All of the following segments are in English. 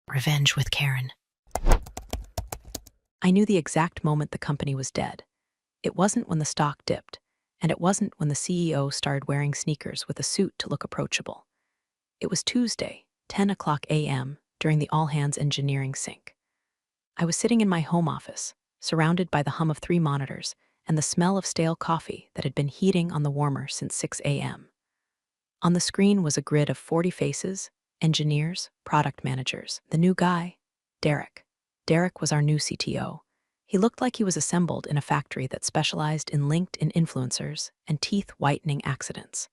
Revenge with Karen. I knew the exact moment the company was dead. It wasn't when the stock dipped, and it wasn't when the CEO started wearing sneakers with a suit to look approachable. It was Tuesday, 10 o'clock a.m., during the all-hands engineering sync. I was sitting in my home office, surrounded by the hum of 3 monitors and the smell of stale coffee that had been heating on the warmer since 6 a.m. On the screen was a grid of 40 faces, engineers, product managers. The new guy, Derek. Derek was our new CTO. He looked like he was assembled in a factory that specialized in LinkedIn influencers and teeth-whitening accidents.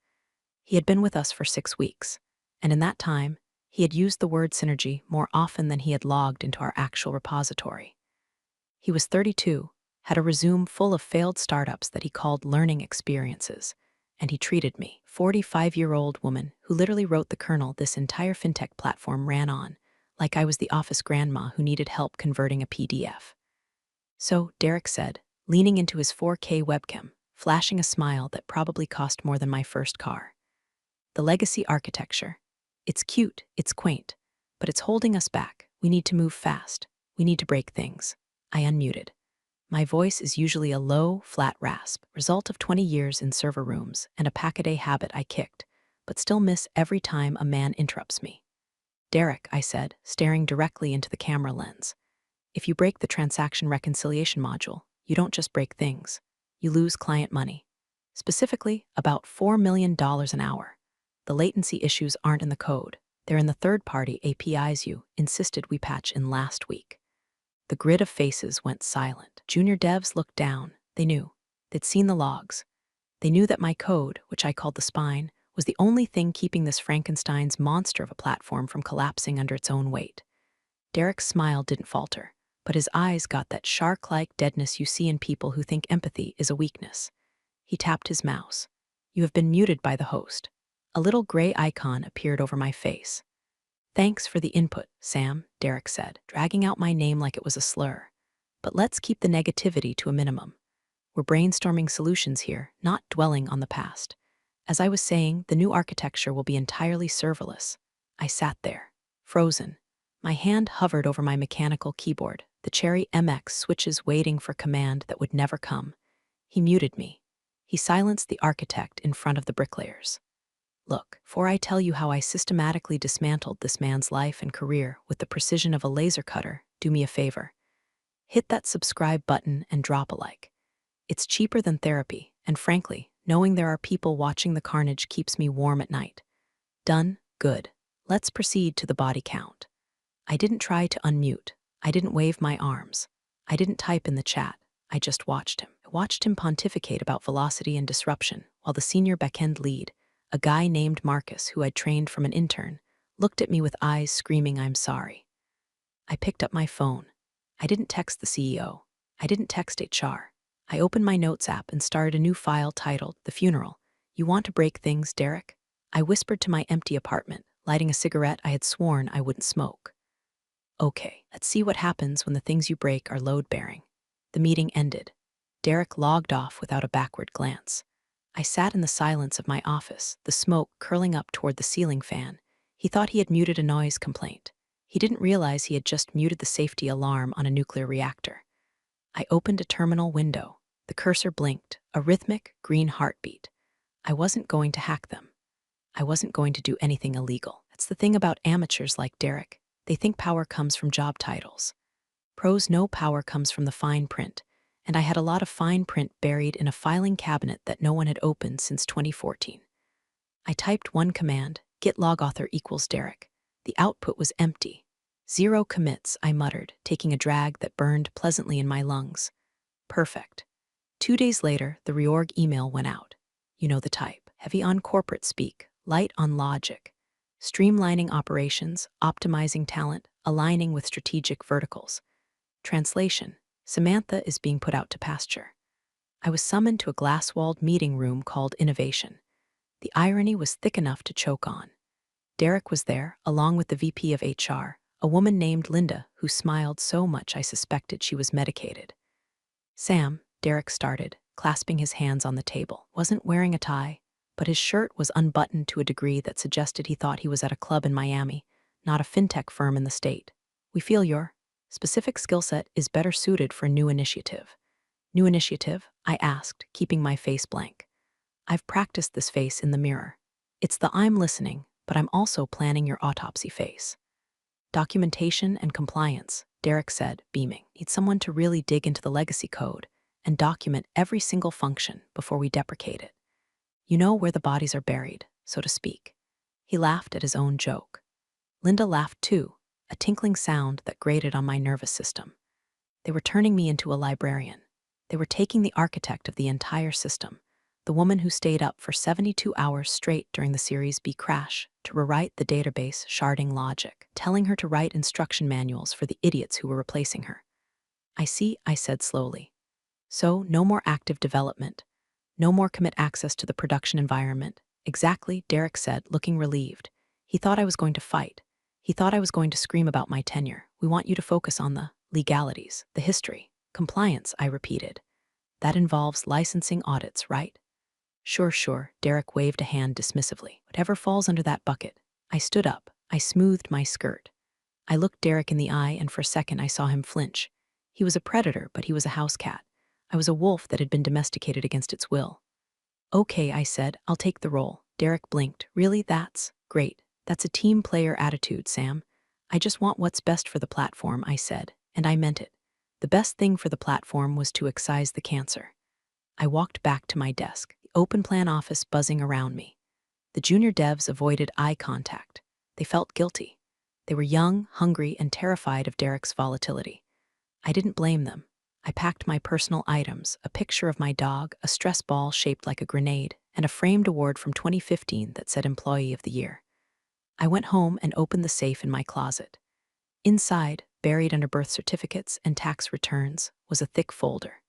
He had been with us for 6 weeks, and in that time, he had used the word synergy more often than he had logged into our actual repository. He was 32, had a resume full of failed startups that he called learning experiences, and he treated me, 45-year-old woman who literally wrote the kernel this entire fintech platform ran on, like I was the office grandma who needed help converting a PDF. So, Derek said, leaning into his 4K webcam, flashing a smile that probably cost more than my first car. The legacy architecture. It's cute, it's quaint, but it's holding us back. We need to move fast. We need to break things. I unmuted. My voice is usually a low, flat rasp, result of 20 years in server rooms and a pack-a-day habit I kicked, but still miss every time a man interrupts me. Derek, I said, staring directly into the camera lens. If you break the transaction reconciliation module, you don't just break things. You lose client money. Specifically, about $4 million an hour. The latency issues aren't in the code. They're in the third-party APIs you insisted we patch in last week. The grid of faces went silent. Junior devs looked down. They knew. They'd seen the logs. They knew that my code, which I called the spine, was the only thing keeping this Frankenstein's monster of a platform from collapsing under its own weight. Derek's smile didn't falter, but his eyes got that shark-like deadness you see in people who think empathy is a weakness. He tapped his mouse. You have been muted by the host. A little gray icon appeared over my face. Thanks for the input, Sam, Derek said, dragging out my name like it was a slur. But let's keep the negativity to a minimum. We're brainstorming solutions here, not dwelling on the past. As I was saying, the new architecture will be entirely serverless. I sat there, frozen. My hand hovered over my mechanical keyboard, the Cherry MX switches waiting for command that would never come. He muted me. He silenced the architect in front of the bricklayers. Look, before I tell you how I systematically dismantled this man's life and career with the precision of a laser cutter, do me a favor. Hit that subscribe button and drop a like. It's cheaper than therapy, and frankly, knowing there are people watching the carnage keeps me warm at night. Done? Good. Let's proceed to the body count. I didn't try to unmute. I didn't wave my arms. I didn't type in the chat. I just watched him. I watched him pontificate about velocity and disruption, while the senior backend lead, a guy named Marcus who I'd trained from an intern, looked at me with eyes screaming I'm sorry. I picked up my phone. I didn't text the CEO. I didn't text HR. I opened my notes app and started a new file titled The Funeral. You want to break things, Derek? I whispered to my empty apartment, lighting a cigarette I had sworn I wouldn't smoke. Okay, let's see what happens when the things you break are load-bearing. The meeting ended. Derek logged off without a backward glance. I sat in the silence of my office, the smoke curling up toward the ceiling fan. He thought he had muted a noise complaint. He didn't realize he had just muted the safety alarm on a nuclear reactor. I opened a terminal window. The cursor blinked, a rhythmic, green heartbeat. I wasn't going to hack them. I wasn't going to do anything illegal. That's the thing about amateurs like Derek. They think power comes from job titles. Pros know power comes from the fine print, and I had a lot of fine print buried in a filing cabinet that no one had opened since 2014. I typed one command, git log author equals Derek. The output was empty. 0 commits, I muttered, taking a drag that burned pleasantly in my lungs. Perfect. 2 days later, the reorg email went out. You know the type. Heavy on corporate speak, light on logic. Streamlining operations, optimizing talent, aligning with strategic verticals. Translation: Samantha is being put out to pasture. I was summoned to a glass-walled meeting room called Innovation. The irony was thick enough to choke on. Derek was there, along with the VP of HR, a woman named Linda who smiled so much I suspected she was medicated. Sam, Derek started, clasping his hands on the table, wasn't wearing a tie, but his shirt was unbuttoned to a degree that suggested he thought he was at a club in Miami, not a fintech firm in the state. We feel your specific skill set is better suited for new initiative. New initiative? I asked, keeping my face blank. I've practiced this face in the mirror. It's the I'm listening, but I'm also planning your autopsy face. Documentation and compliance, Derek said, beaming. Need someone to really dig into the legacy code and document every single function before we deprecate it. You know where the bodies are buried, so to speak. He laughed at his own joke. Linda laughed too, a tinkling sound that grated on my nervous system. They were turning me into a librarian. They were taking the architect of the entire system, the woman who stayed up for 72 hours straight during the Series B crash to rewrite the database sharding logic, telling her to write instruction manuals for the idiots who were replacing her. I see, I said slowly. So, no more active development. No more commit access to the production environment. Exactly, Derek said, looking relieved. He thought I was going to fight. He thought I was going to scream about my tenure. We want you to focus on the legalities, the history, compliance, I repeated. That involves licensing audits, right? Sure, Derek waved a hand dismissively. Whatever falls under that bucket. I stood up. I smoothed my skirt. I looked Derek in the eye, and for a second I saw him flinch. He was a predator, but he was a house cat. I was a wolf that had been domesticated against its will. Okay, I said, I'll take the role. Derek blinked. Really? That's great. That's a team player attitude, Sam. I just want what's best for the platform, I said, and I meant it. The best thing for the platform was to excise the cancer. I walked back to my desk, the open plan office buzzing around me. The junior devs avoided eye contact. They felt guilty. They were young, hungry, and terrified of Derek's volatility. I didn't blame them. I packed my personal items, a picture of my dog, a stress ball shaped like a grenade, and a framed award from 2015 that said Employee of the Year. I went home and opened the safe in my closet. Inside, buried under birth certificates and tax returns, was a thick folder.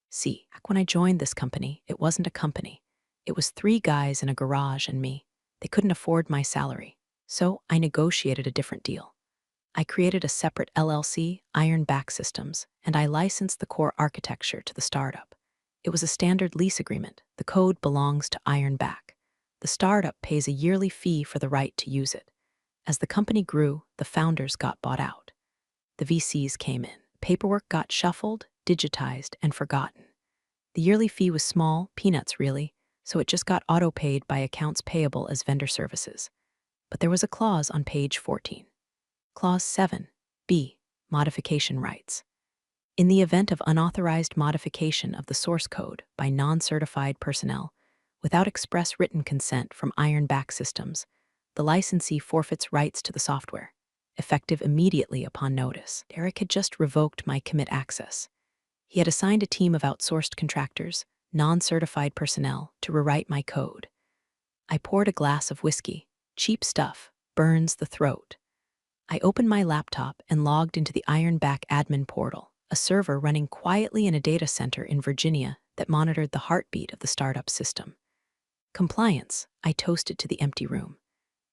See, back when I joined this company, it wasn't a company. It was 3 guys in a garage and me. They couldn't afford my salary, so I negotiated a different deal. I created a separate LLC, Ironback Systems, and I licensed the core architecture to the startup. It was a standard lease agreement. The code belongs to Ironback. The startup pays a yearly fee for the right to use it. As the company grew, the founders got bought out. The VCs came in. Paperwork got shuffled, digitized, and forgotten. The yearly fee was small, peanuts really, so it just got auto-paid by accounts payable as vendor services. But there was a clause on page 14. Clause 7, B, modification rights. In the event of unauthorized modification of the source code by non-certified personnel, without express written consent from Ironback Systems, the licensee forfeits rights to the software, effective immediately upon notice. Derek had just revoked my commit access. He had assigned a team of outsourced contractors, non-certified personnel, to rewrite my code. I poured a glass of whiskey. Cheap stuff, burns the throat. I opened my laptop and logged into the Ironback admin portal, a server running quietly in a data center in Virginia that monitored the heartbeat of the startup system. Compliance, I toasted to the empty room.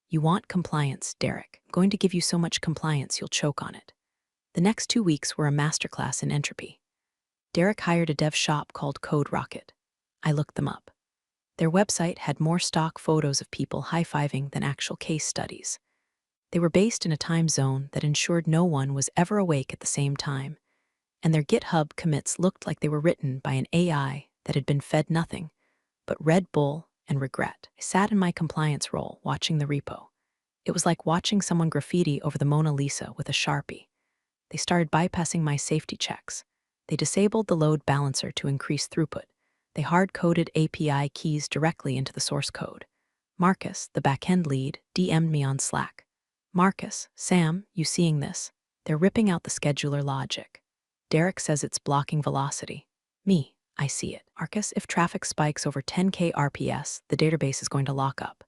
You want compliance, Derek. I'm going to give you so much compliance you'll choke on it. The next 2 weeks were a masterclass in entropy. Derek hired a dev shop called Code Rocket. I looked them up. Their website had more stock photos of people high-fiving than actual case studies. They were based in a time zone that ensured no one was ever awake at the same time, and their GitHub commits looked like they were written by an AI that had been fed nothing but Red Bull and regret. I sat in my compliance role watching the repo. It was like watching someone graffiti over the Mona Lisa with a Sharpie. They started bypassing my safety checks. They disabled the load balancer to increase throughput. They hard-coded API keys directly into the source code. Marcus, the backend lead, DM'd me on Slack. Marcus, Sam, you seeing this? They're ripping out the scheduler logic. Derek says it's blocking velocity. Me, I see it. Marcus, if traffic spikes over 10K RPS, the database is going to lock up.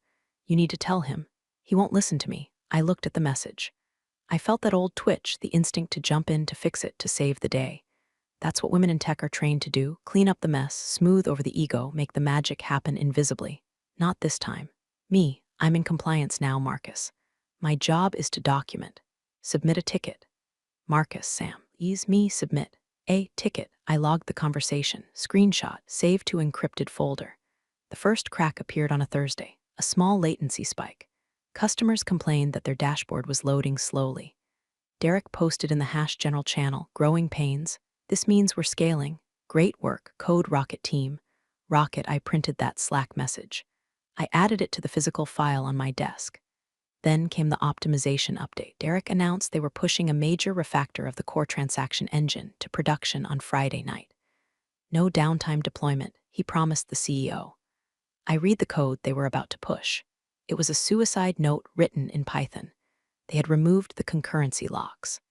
You need to tell him. He won't listen to me. I looked at the message. I felt that old twitch, the instinct to jump in to fix it, to save the day. That's what women in tech are trained to do, clean up the mess, smooth over the ego, make the magic happen invisibly. Not this time. Me, I'm in compliance now, Marcus. My job is to document. Submit a ticket. Marcus, Sam, ease me, submit. A ticket. I logged the conversation, screenshot, saved to encrypted folder. The first crack appeared on a Thursday, a small latency spike. Customers complained that their dashboard was loading slowly. Derek posted in the Hash General channel, growing pains. This means we're scaling. Great work, Code Rocket team. Rocket, I printed that Slack message. I added it to the physical file on my desk. Then came the optimization update. Derek announced they were pushing a major refactor of the core transaction engine to production on Friday night. No downtime deployment, he promised the CEO. I read the code they were about to push. It was a suicide note written in Python. They had removed the concurrency locks.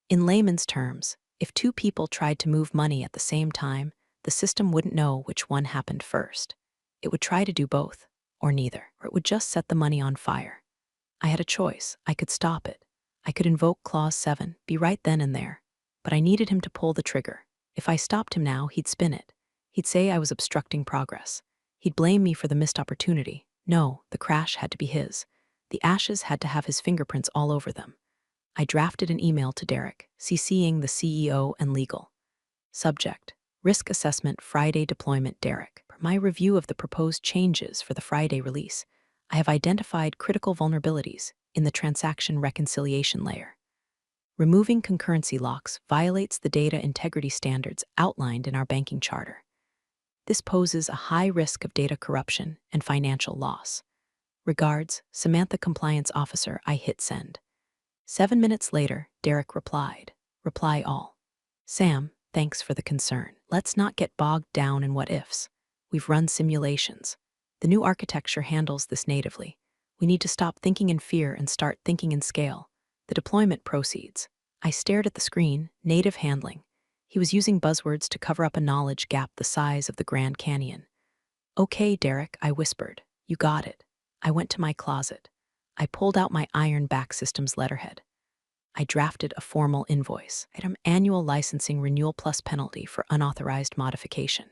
In layman's terms, if two people tried to move money at the same time, the system wouldn't know which one happened first. It would try to do both, or neither, or it would just set the money on fire. I had a choice. I could stop it. I could invoke Clause 7, be right then and there. But I needed him to pull the trigger. If I stopped him now, he'd spin it. He'd say I was obstructing progress. He'd blame me for the missed opportunity. No, the crash had to be his. The ashes had to have his fingerprints all over them. I drafted an email to Derek, CCing the CEO and legal. Subject: Risk Assessment Friday Deployment. Derek, per my review of the proposed changes for the Friday release, I have identified critical vulnerabilities in the transaction reconciliation layer. Removing concurrency locks violates the data integrity standards outlined in our banking charter. This poses a high risk of data corruption and financial loss. Regards, Samantha Compliance Officer. I hit send. 7 minutes later, Derek replied. Reply all. Sam, thanks for the concern. Let's not get bogged down in what-ifs. We've run simulations. The new architecture handles this natively. We need to stop thinking in fear and start thinking in scale. The deployment proceeds. I stared at the screen, native handling. He was using buzzwords to cover up a knowledge gap the size of the Grand Canyon. Okay, Derek, I whispered. You got it. I went to my closet. I pulled out my Ironback Systems letterhead. I drafted a formal invoice. Item: annual licensing renewal plus penalty for unauthorized modification.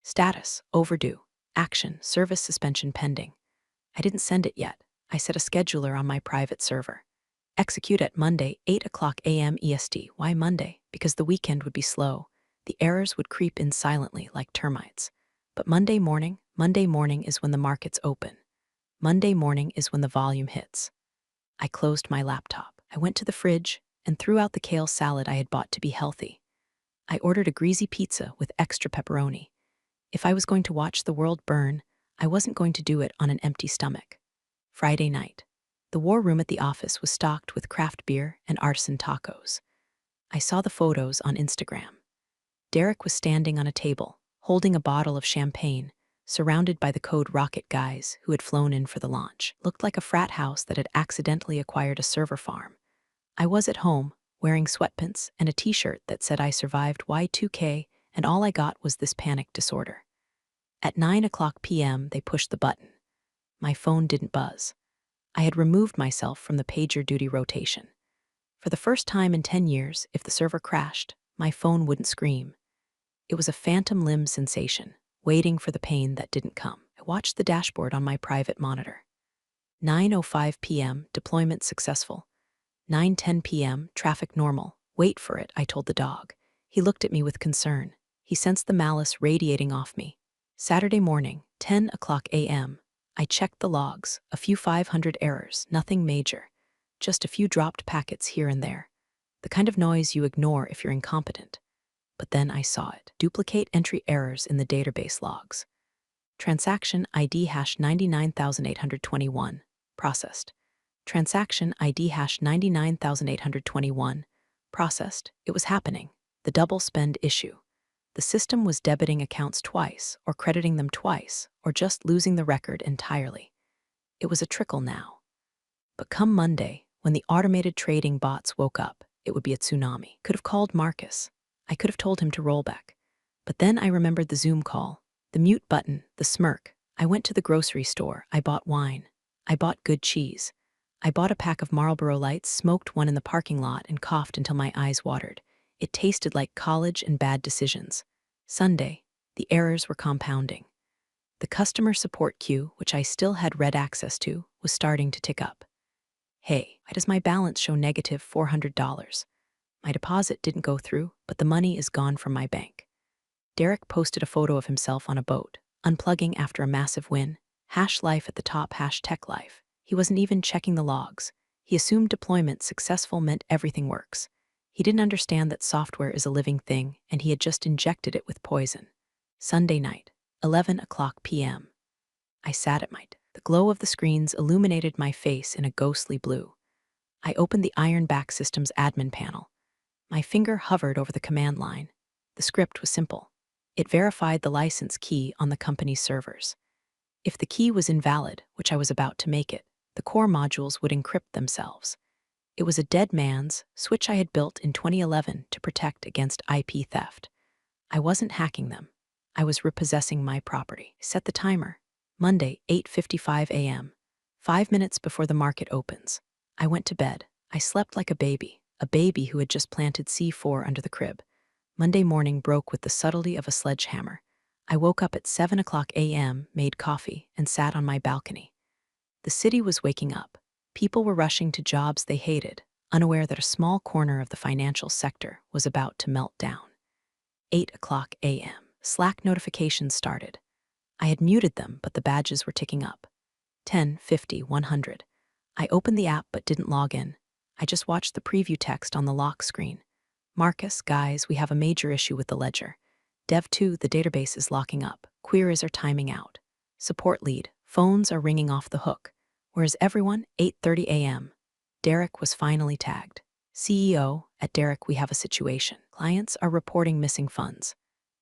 Status: overdue. Action: service suspension pending. I didn't send it yet. I set a scheduler on my private server. Execute at Monday, 8 a.m. EST. Why Monday? Because the weekend would be slow. The errors would creep in silently like termites. But Monday morning is when the markets open. Monday morning is when the volume hits. I closed my laptop. I went to the fridge and threw out the kale salad I had bought to be healthy. I ordered a greasy pizza with extra pepperoni. If I was going to watch the world burn, I wasn't going to do it on an empty stomach. Friday night. The war room at the office was stocked with craft beer and artisan tacos. I saw the photos on Instagram. Derek was standing on a table, holding a bottle of champagne, surrounded by the Code Rocket guys who had flown in for the launch. Looked like a frat house that had accidentally acquired a server farm. I was at home, wearing sweatpants and a t-shirt that said I survived Y2K, and all I got was this panic disorder. At 9 p.m., they pushed the button. My phone didn't buzz. I had removed myself from the pager duty rotation. For the first time in 10 years, if the server crashed, my phone wouldn't scream. It was a phantom limb sensation, waiting for the pain that didn't come. I watched the dashboard on my private monitor. 9:05 p.m., deployment successful. 9:10 p.m., traffic normal. Wait for it, I told the dog. He looked at me with concern. He sensed the malice radiating off me. Saturday morning, 10 a.m., I checked the logs, a few 500 errors, nothing major. Just a few dropped packets here and there. The kind of noise you ignore if you're incompetent. But then I saw it. Duplicate entry errors in the database logs. Transaction ID hash 99821, processed. Transaction ID hash 99821, processed. It was happening. The double spend issue. The system was debiting accounts twice, or crediting them twice, or just losing the record entirely. It was a trickle now. But come Monday, when the automated trading bots woke up, it would be a tsunami. Could have called Marcus. I could have told him to roll back. But then I remembered the Zoom call, the mute button, the smirk. I went to the grocery store. I bought wine. I bought good cheese. I bought a pack of Marlboro Lights, smoked one in the parking lot, and coughed until my eyes watered. It tasted like college and bad decisions. Sunday, the errors were compounding. The customer support queue, which I still had read access to, was starting to tick up. Hey, why does my balance show negative $400? My deposit didn't go through, but the money is gone from my bank. Derek posted a photo of himself on a boat, unplugging after a massive win. Hash life at the top, hash tech life. He wasn't even checking the logs. He assumed deployment successful meant everything works. He didn't understand that software is a living thing, and he had just injected it with poison. Sunday night, 11 o'clock p.m. I sat at my desk. The glow of the screens illuminated my face in a ghostly blue. I opened the Ironback Systems admin panel. My finger hovered over the command line. The script was simple. It verified the license key on the company's servers. If the key was invalid, which I was about to make it, the core modules would encrypt themselves. It was a dead man's switch I had built in 2011 to protect against IP theft. I wasn't hacking them. I was repossessing my property. Set the timer. Monday, 8:55 a.m. 5 minutes before the market opens. I went to bed. I slept like a baby who had just planted C4 under the crib. Monday morning broke with the subtlety of a sledgehammer. I woke up at 7 o'clock a.m., made coffee, and sat on my balcony. The city was waking up. People were rushing to jobs they hated, unaware that a small corner of the financial sector was about to melt down. 8 o'clock a.m. Slack notifications started. I had muted them, but the badges were ticking up. 10, 50, 100. I opened the app but didn't log in. I just watched the preview text on the lock screen. Marcus, guys, we have a major issue with the ledger. Dev 2, the database is locking up. Queries are timing out. Support lead, phones are ringing off the hook. Where's everyone? 8:30 a.m. Derek was finally tagged. CEO, at Derek we have a situation. Clients are reporting missing funds.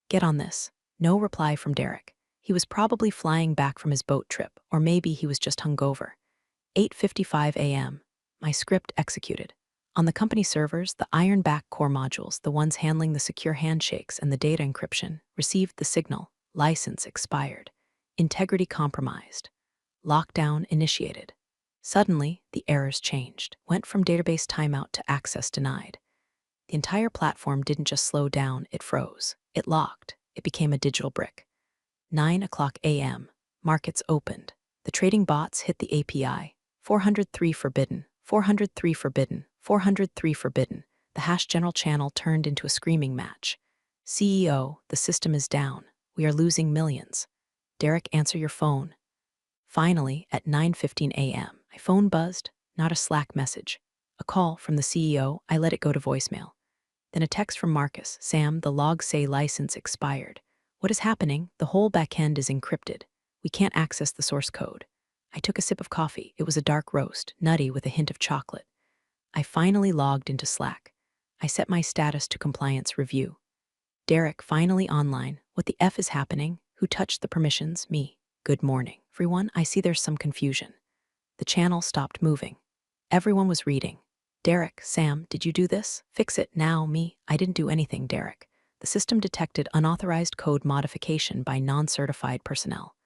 Get on this. No reply from Derek. He was probably flying back from his boat trip, or maybe he was just hungover. 8:55 a.m. My script executed. On the company servers, the Ironback core modules, the ones handling the secure handshakes and the data encryption, received the signal, license expired, integrity compromised, lockdown initiated. Suddenly, the errors changed, went from database timeout to access denied. The entire platform didn't just slow down, it froze. It locked. It became a digital brick. 9 o'clock a.m. Markets opened. The trading bots hit the API. 403 forbidden, 403 forbidden, 403 forbidden. The hash general channel turned into a screaming match. CEO, the system is down. We are losing millions. Derek, answer your phone. Finally, at 9:15 a.m., my phone buzzed, not a Slack message. A call from the CEO, I let it go to voicemail. Then a text from Marcus, Sam, the logs say license expired. What is happening? The whole backend is encrypted. We can't access the source code. I took a sip of coffee. It was a dark roast, nutty with a hint of chocolate. I finally logged into Slack. I set my status to compliance review. Derek, finally online. What the F is happening? Who touched the permissions? Me. Good morning. Everyone, I see there's some confusion. The channel stopped moving. Everyone was reading. Derek, Sam, did you do this? Fix it now, me. I didn't do anything, Derek. The system detected unauthorized code modification by non-certified personnel.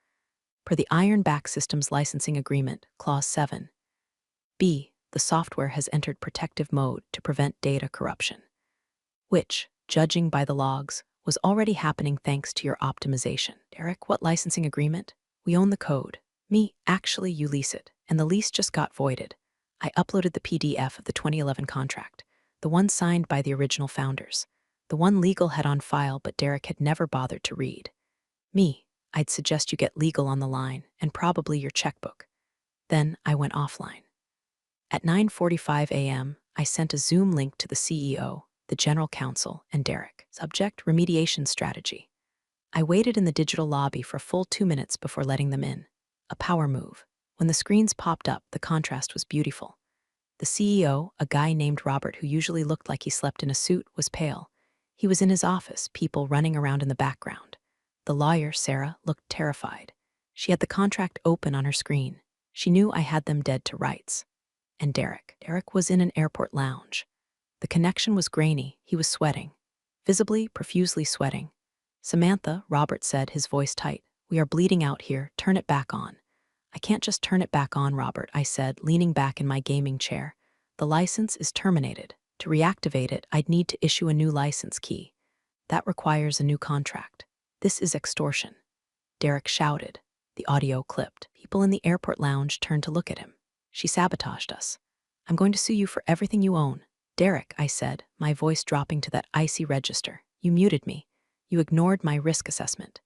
Per the Ironback Systems Licensing Agreement, Clause 7. B. The software has entered protective mode to prevent data corruption, which, judging by the logs, was already happening thanks to your optimization. Derek, what licensing agreement? We own the code. Me, actually, you lease it, and the lease just got voided. I uploaded the PDF of the 2011 contract, the one signed by the original founders, the one legal had on file but Derek had never bothered to read. Me, I'd suggest you get legal on the line, and probably your checkbook. Then I went offline. At 9:45 a.m., I sent a Zoom link to the CEO, the General Counsel, and Derek. Subject, remediation strategy. I waited in the digital lobby for a full 2 minutes before letting them in. A power move. When the screens popped up, the contrast was beautiful. The CEO, a guy named Robert who usually looked like he slept in a suit, was pale. He was in his office, people running around in the background. The lawyer, Sarah, looked terrified. She had the contract open on her screen. She knew I had them dead to rights. And Derek. Derek was in an airport lounge. The connection was grainy. He was sweating. Visibly, profusely sweating. Samantha, Robert said, his voice tight. We are bleeding out here. Turn it back on. I can't just turn it back on, Robert, I said, leaning back in my gaming chair. The license is terminated. To reactivate it, I'd need to issue a new license key. That requires a new contract. This is extortion. Derek shouted. The audio clipped. People in the airport lounge turned to look at him. She sabotaged us. I'm going to sue you for everything you own. Derek, I said, my voice dropping to that icy register. You muted me. You ignored my risk assessment.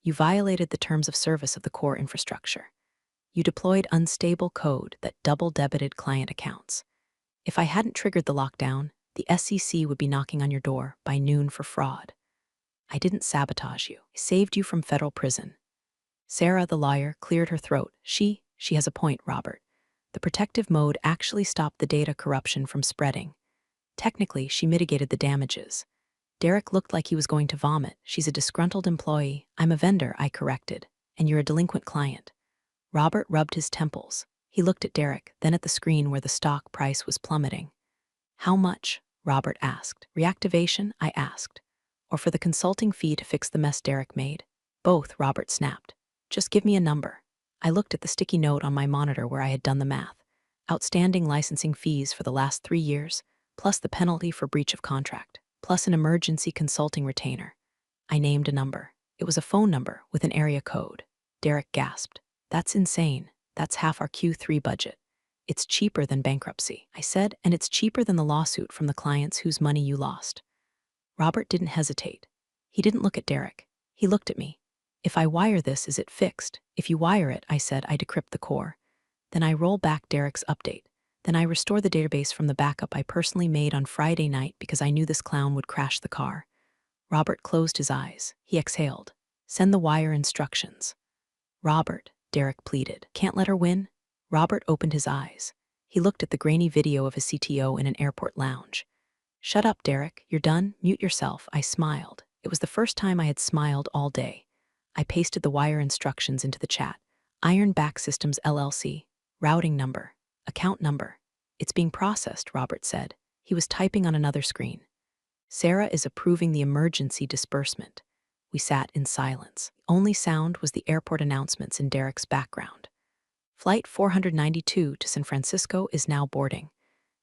You violated the terms of service of the core infrastructure. You deployed unstable code that double-debited client accounts. If I hadn't triggered the lockdown, the SEC would be knocking on your door by noon for fraud. I didn't sabotage you. I saved you from federal prison. Sarah, the lawyer, cleared her throat. She has a point, Robert. The protective mode actually stopped the data corruption from spreading. Technically, she mitigated the damages. Derek looked like he was going to vomit. She's a disgruntled employee. I'm a vendor, I corrected. And you're a delinquent client. Robert rubbed his temples. He looked at Derek, then at the screen where the stock price was plummeting. How much? Robert asked. Reactivation? I asked. Or for the consulting fee to fix the mess Derek made? Both, Robert snapped. Just give me a number. I looked at the sticky note on my monitor where I had done the math. Outstanding licensing fees for the last 3 years, plus the penalty for breach of contract, plus an emergency consulting retainer. I named a number. It was a phone number with an area code. Derek gasped. That's insane. That's half our Q3 budget. It's cheaper than bankruptcy, I said, and it's cheaper than the lawsuit from the clients whose money you lost. Robert didn't hesitate. He didn't look at Derek. He looked at me. If I wire this, is it fixed? If you wire it, I said, I decrypt the core. Then I roll back Derek's update. Then I restore the database from the backup I personally made on Friday night because I knew this clown would crash the car. Robert closed his eyes. He exhaled. Send the wire instructions. Robert, Derek pleaded. Can't let her win? Robert opened his eyes. He looked at the grainy video of his CTO in an airport lounge. Shut up, Derek. You're done? Mute yourself. I smiled. It was the first time I had smiled all day. I pasted the wire instructions into the chat. Ironback Systems LLC. Routing number. Account number. It's being processed, Robert said. He was typing on another screen. Sarah is approving the emergency disbursement. We sat in silence. The only sound was the airport announcements in Derek's background. Flight 492 to San Francisco is now boarding.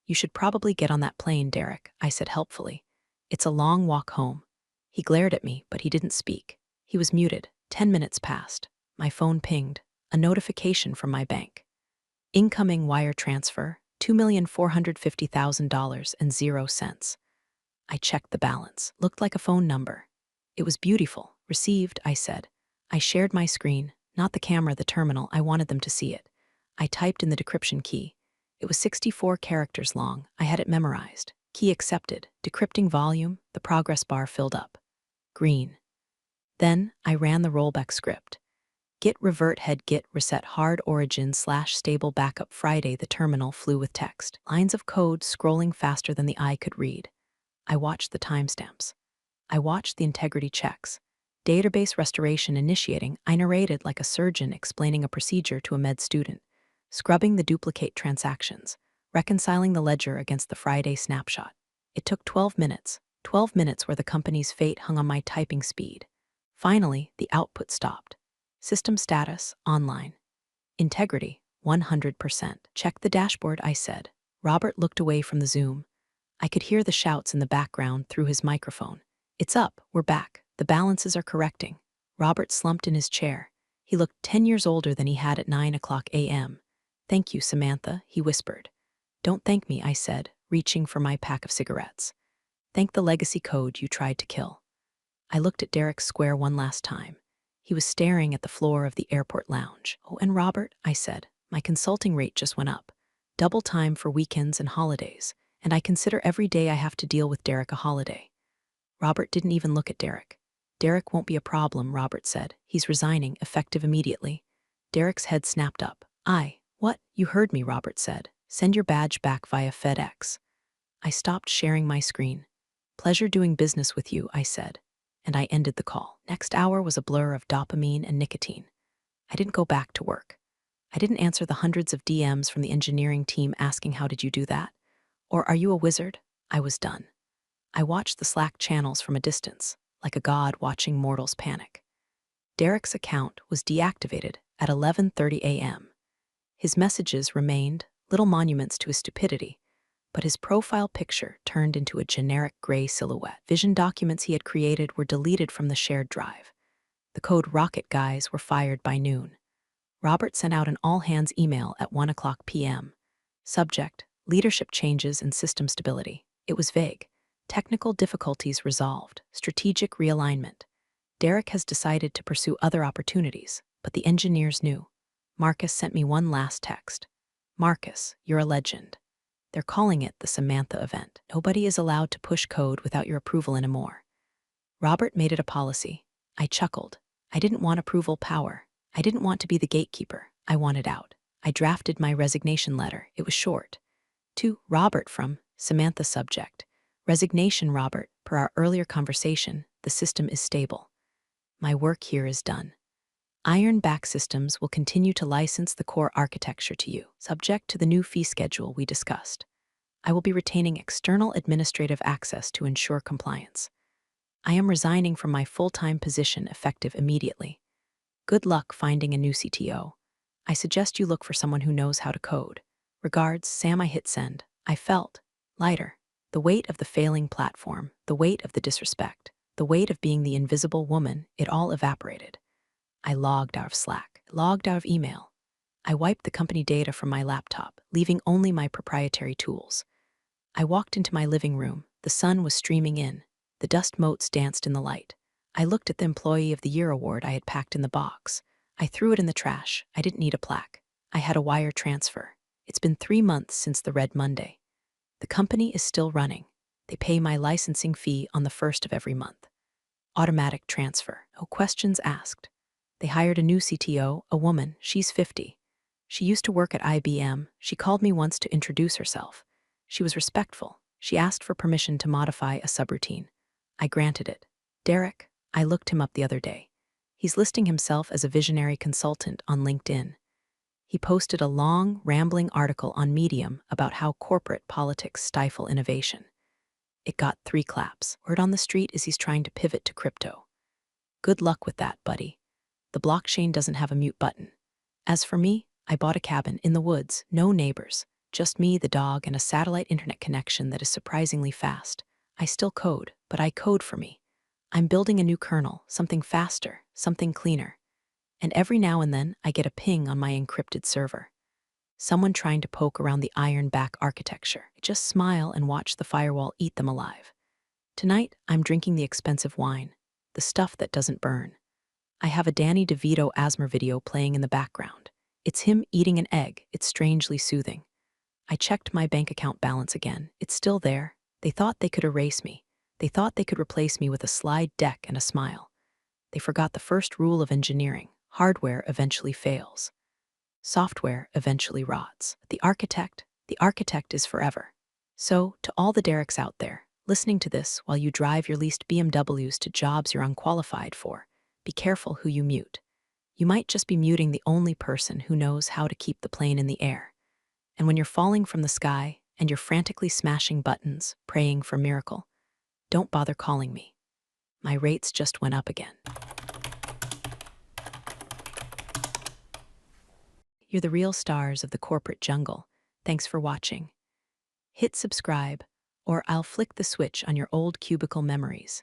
You should probably get on that plane, Derek, I said helpfully. It's a long walk home. He glared at me, but he didn't speak. He was muted. 10 minutes passed. My phone pinged. A notification from my bank. Incoming wire transfer, $2,450,000 and 0 cents. I checked the balance. Looked like a phone number. It was beautiful. Received, I said. I shared my screen, not the camera, the terminal. I wanted them to see it. I typed in the decryption key. It was 64 characters long. I had it memorized. Key accepted. Decrypting volume. The progress bar filled up. Green. Then I ran the rollback script. Git revert head git reset hard origin / stable backup Friday. The terminal flew with text. Lines of code scrolling faster than the eye could read. I watched the timestamps. I watched the integrity checks. Database restoration initiating. I narrated like a surgeon explaining a procedure to a med student. Scrubbing the duplicate transactions. Reconciling the ledger against the Friday snapshot. It took 12 minutes. 12 minutes where the company's fate hung on my typing speed. Finally, the output stopped. System status, online. Integrity, 100%. Check the dashboard, I said. Robert looked away from the Zoom. I could hear the shouts in the background through his microphone. It's up, we're back. The balances are correcting. Robert slumped in his chair. He looked 10 years older than he had at 9:00 a.m. Thank you, Samantha, he whispered. Don't thank me, I said, reaching for my pack of cigarettes. Thank the legacy code you tried to kill. I looked at Derek Square one last time. He was staring at the floor of the airport lounge. Oh, and Robert, I said, my consulting rate just went up. Double time for weekends and holidays, and I consider every day I have to deal with Derek a holiday. Robert didn't even look at Derek. Derek won't be a problem, Robert said. He's resigning, effective immediately. Derek's head snapped up. What? You heard me, Robert said. Send your badge back via FedEx. I stopped sharing my screen. Pleasure doing business with you, I said. And I ended the call. Next hour was a blur of dopamine and nicotine. I didn't go back to work. I didn't answer the hundreds of DMs from the engineering team asking how did you do that? Or are you a wizard? I was done. I watched the Slack channels from a distance, like a god watching mortals panic. Derek's account was deactivated at 11:30 a.m. His messages remained, little monuments to his stupidity, but his profile picture turned into a generic gray silhouette. Vision documents he had created were deleted from the shared drive. The code Rocket guys were fired by noon. Robert sent out an all-hands email at 1:00 p.m. Subject, leadership changes and system stability. It was vague. Technical difficulties resolved. Strategic realignment. Derek has decided to pursue other opportunities, but the engineers knew. Marcus sent me one last text. Marcus, you're a legend. They're calling it the Samantha event. Nobody is allowed to push code without your approval anymore. Robert made it a policy. I chuckled. I didn't want approval power. I didn't want to be the gatekeeper. I wanted out. I drafted my resignation letter. It was short. To Robert from Samantha subject. Resignation, Robert. Per our earlier conversation, the system is stable. My work here is done. Iron Back Systems will continue to license the core architecture to you, subject to the new fee schedule we discussed. I will be retaining external administrative access to ensure compliance. I am resigning from my full-time position effective immediately. Good luck finding a new CTO. I suggest you look for someone who knows how to code. Regards, Sam. I hit send. I felt lighter. The weight of the failing platform, the weight of the disrespect, the weight of being the invisible woman, it all evaporated. I logged out of Slack, logged out of email. I wiped the company data from my laptop, leaving only my proprietary tools. I walked into my living room. The sun was streaming in. The dust motes danced in the light. I looked at the Employee of the Year award I had packed in the box. I threw it in the trash. I didn't need a plaque. I had a wire transfer. It's been 3 months since the Red Monday. The company is still running. They pay my licensing fee on the first of every month. Automatic transfer. No questions asked. They hired a new CTO, a woman. She's 50. She used to work at IBM. She called me once to introduce herself. She was respectful. She asked for permission to modify a subroutine. I granted it. Derek, I looked him up the other day. He's listing himself as a visionary consultant on LinkedIn. He posted a long, rambling article on Medium about how corporate politics stifle innovation. It got 3 claps. Word on the street is he's trying to pivot to crypto. Good luck with that, buddy. The blockchain doesn't have a mute button. As for me, I bought a cabin in the woods, no neighbors, just me, the dog, and a satellite internet connection that is surprisingly fast. I still code, but I code for me. I'm building a new kernel, something faster, something cleaner. And every now and then, I get a ping on my encrypted server. Someone trying to poke around the iron back architecture. I just smile and watch the firewall eat them alive. Tonight, I'm drinking the expensive wine, the stuff that doesn't burn. I have a Danny DeVito Asmer video playing in the background. It's him eating an egg. It's strangely soothing. I checked my bank account balance again. It's still there. They thought they could erase me. They thought they could replace me with a slide deck and a smile. They forgot the first rule of engineering. Hardware eventually fails. Software eventually rots. The architect is forever. So, to all the Dereks out there, listening to this while you drive your leased BMWs to jobs you're unqualified for, be careful who you mute. You might just be muting the only person who knows how to keep the plane in the air. And when you're falling from the sky and you're frantically smashing buttons, praying for a miracle, don't bother calling me. My rates just went up again. You're the real stars of the corporate jungle. Thanks for watching. Hit subscribe, or I'll flick the switch on your old cubicle memories.